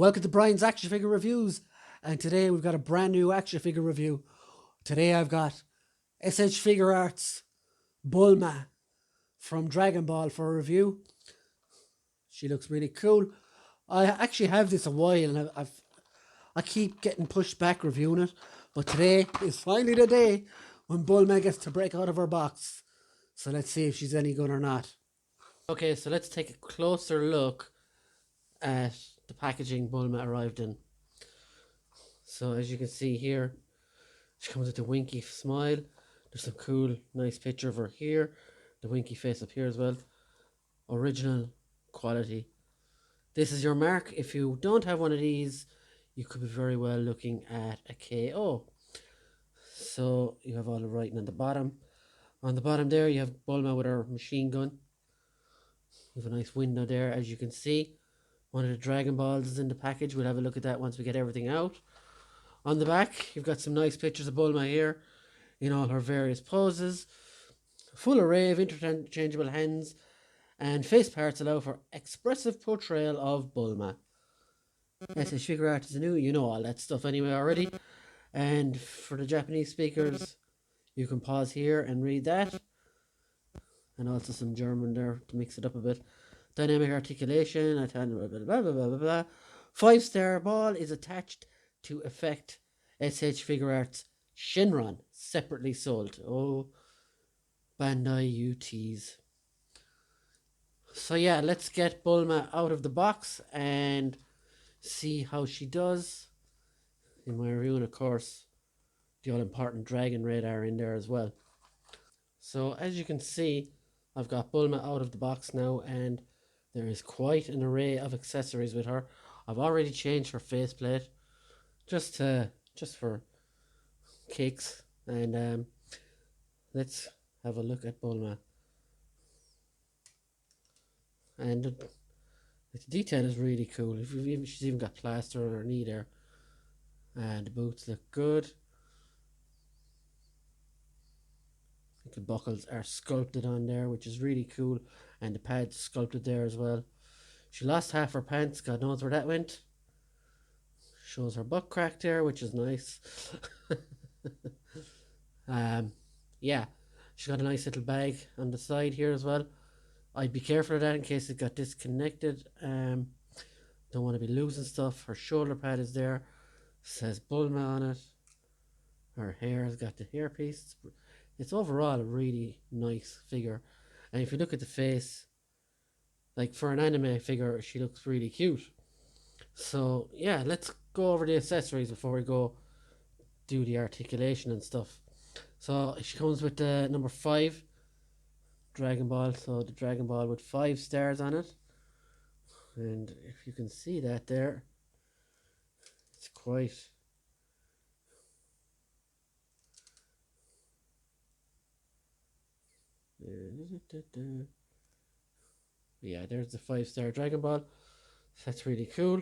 Welcome to Brian's Action Figure Reviews, and today we've got a brand new action figure review. Today I've got SH Figuarts Bulma from Dragon Ball for a review. She looks really cool. I actually have this a while, and I keep getting pushed back reviewing it, but today is finally the day when Bulma gets to break out of her box. So let's see if she's any good or not. Okay, so let's take a closer look at the packaging Bulma arrived in. So as you can see here, she comes with a winky smile. There's some cool, nice picture of her here. The winky face up here as well. Original quality. This is your mark. If you don't have one of these, you could be very well looking at a KO. So you have all the writing on the bottom. On the bottom there, you have Bulma with her machine gun. You have a nice window there, as you can see. One of the Dragon Balls is in the package. We'll have a look at that once we get everything out. On the back, you've got some nice pictures of Bulma here in all her various poses. Full array of interchangeable hands and face parts allow for expressive portrayal of Bulma. SH Figuarts is new, you know all that stuff anyway already. And for the Japanese speakers, you can pause here and read that. And also some German there to mix it up a bit. Dynamic articulation, blah, blah, blah, blah, blah, blah. 5-star ball is attached to effect SH Figuarts Shinron, separately sold. Oh, Bandai UTs. So yeah, let's get Bulma out of the box and see how she does. In my review, and of course, the all-important dragon radar in there as well. So as you can see, I've got Bulma out of the box now, and there is quite an array of accessories with her. I've already changed her faceplate just for kicks, and let's have a look at Bulma. And the detail is really cool. She's even got plaster on her knee there, and the boots look good. The buckles are sculpted on there, which is really cool, and the pads sculpted there as well. She lost half her pants, God knows where that went. Shows her butt crack there, which is nice. Yeah, she's got a nice little bag on the side here as well. I'd be careful of that in case it got disconnected. Don't want to be losing stuff. Her shoulder pad is there. Says Bulma on it. Her hair has got the hairpiece. It's overall a really nice figure. And if you look at the face, like for an anime figure, she looks really cute. So yeah, let's go over the accessories before we go do the articulation and stuff. So she comes with the number 5 Dragon Ball. So the Dragon Ball with 5 stars on it. And if you can see that there, it's quite... Yeah, there's the 5-star Dragon Ball. That's really cool.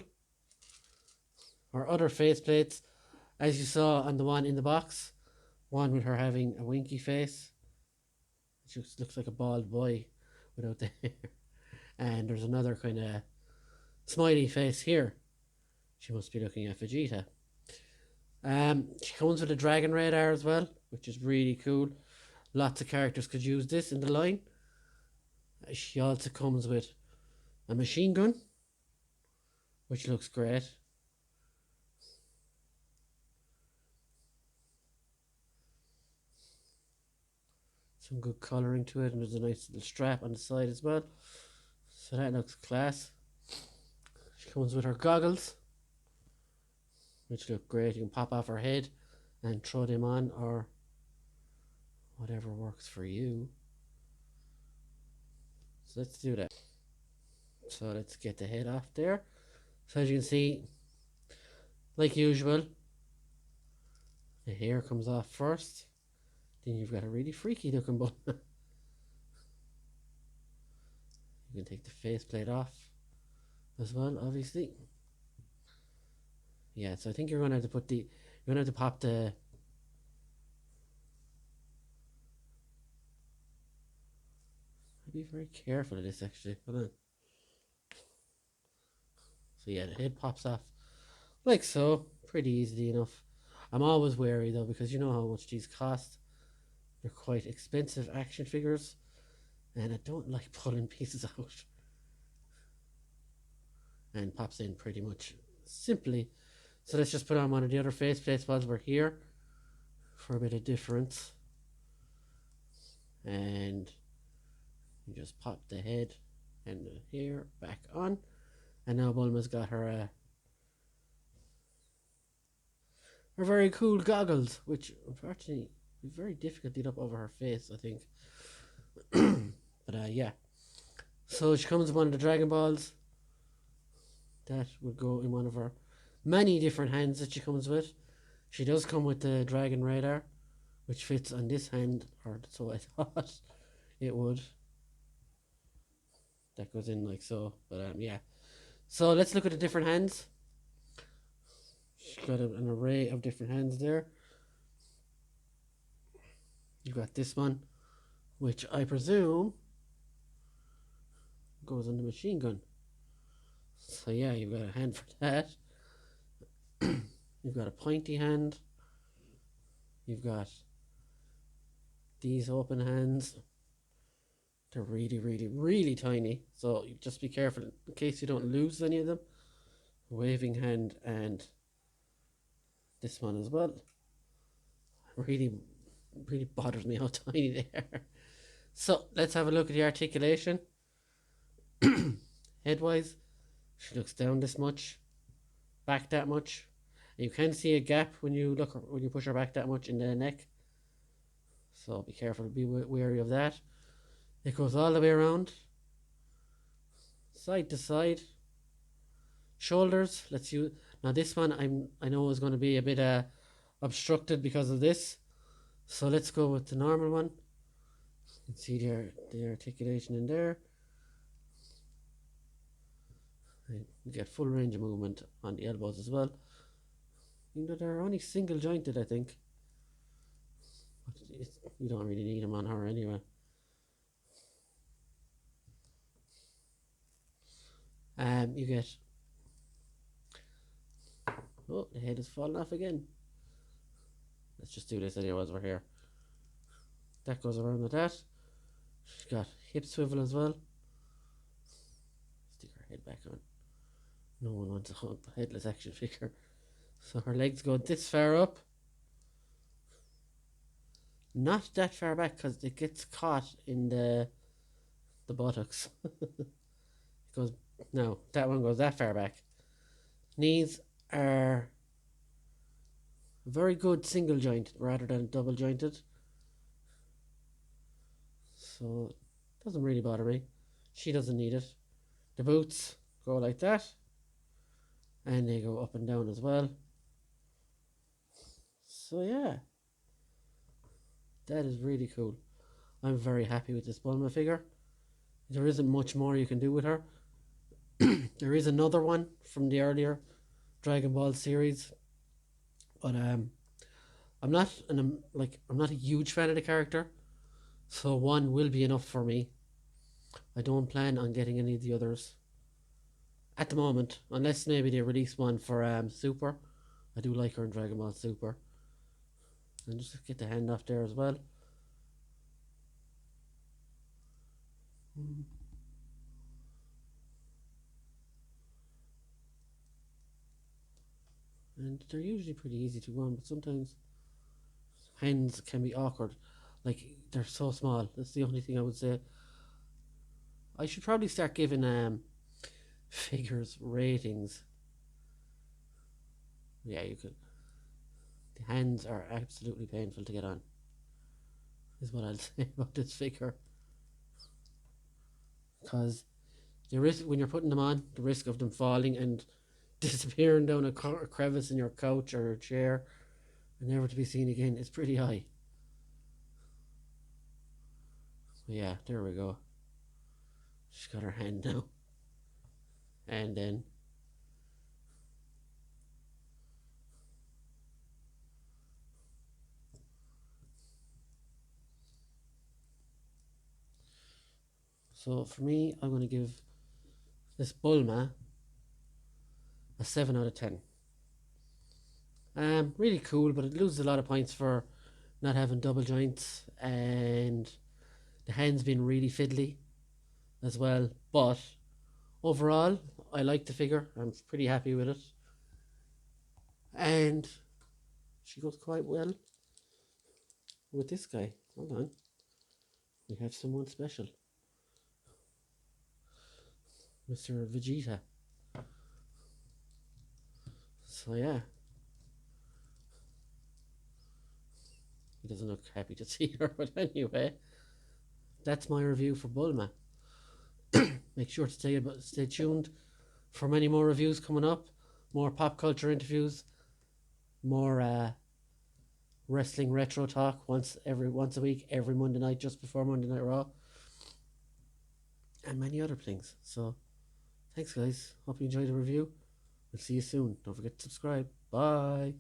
Our other faceplates, as you saw on the one in the box, one with her having a winky face, which looks like a bald boy without the hair. And there's another kind of smiley face here. She must be looking at Vegeta. She comes with a dragon radar as well, which is really cool. Lots of characters could use this in the line. She also comes with a machine gun, which looks great. Some good colouring to it, and there's a nice little strap on the side as well. So that looks class. She comes with her goggles, which look great. You can pop off her head and throw them on, or whatever works for you. So let's do that. So let's get the head off there. So as you can see, like usual, the hair comes off first. Then you've got a really freaky looking bun. You can take the faceplate off as well, obviously. Yeah, so I think you're gonna have to put you're gonna have to pop the... Be very careful of this actually. Hold on. So yeah, the head pops off like so, pretty easily enough. I'm always wary though, because you know how much these cost. They're quite expensive action figures, and I don't like pulling pieces out. And pops in pretty much simply. So let's just put on one of the other faceplates while we're here for a bit of difference. And you just pop the head and the hair back on. And now Bulma's got her very cool goggles, which unfortunately is very difficult to get up over her face, I think. But yeah. So she comes with one of the Dragon Balls. That would go in one of her many different hands that she comes with. She does come with the Dragon Radar, which fits on this hand, or so I thought it would. That goes in like so, but yeah. So let's look at the different hands. She's got an array of different hands there. You've got this one, which I presume goes on the machine gun. So yeah, you've got a hand for that. You've got a pointy hand. You've got these open hands. They're really, really, really tiny. So just be careful in case you don't lose any of them. Waving hand and this one as well. Really, really bothers me how tiny they are. So let's have a look at the articulation. Headwise, she looks down this much, back that much. And you can see a gap when you push her back that much in the neck. So be careful, be wary of that. It goes all the way around, side to side. Shoulders, let's use now this one. I know is going to be a bit obstructed because of this, so let's go with the normal one. You can see the articulation in there. You get full range of movement on the elbows as well. You know, they're only single jointed, I think. You don't really need them on her anyway. You get. Oh, the head is falling off again. Let's just do this anyway as we're here. That goes around with that. She's got hip swivel as well. Stick her head back on. No one wants a headless action figure. So her legs go this far up. Not that far back because it gets caught in the buttocks. It goes no, that one goes that far back. Knees are very good single joint rather than double jointed. So it doesn't really bother me. She doesn't need it. The boots go like that. And they go up and down as well. So yeah. That is really cool. I'm very happy with this Bulma figure. There isn't much more you can do with her. There is another one from the earlier Dragon Ball series, but I'm not a huge fan of the character, so one will be enough for me. I don't plan on getting any of the others at the moment, unless maybe they release one for Super. I do like her in Dragon Ball Super. And just get the hand off there as well. And they're usually pretty easy to go on, but sometimes hands can be awkward. Like, they're so small. That's the only thing I would say. I should probably start giving figures ratings. Yeah, you could. The hands are absolutely painful to get on, is what I'll say about this figure. Because the risk when you're putting them on, the risk of them falling and disappearing down a crevice in your couch or chair and never to be seen again is pretty high. So yeah, there we go. She's got her hand now. And then so for me, I'm going to give this Bulma a 7 out of 10. Really cool, but it loses a lot of points for not having double joints, and the hand's been really fiddly as well. But overall, I like the figure. I'm pretty happy with it, and she goes quite well with this guy. Hold on, we have someone special, Mr. Vegeta. So yeah, he doesn't look happy to see her, but anyway, that's my review for Bulma. Make sure to stay tuned for many more reviews coming up, more pop culture interviews, more wrestling retro talk once a week, every Monday night, just before Monday Night Raw, and many other things. So thanks guys, hope you enjoyed the review. We'll see you soon. Don't forget to subscribe. Bye.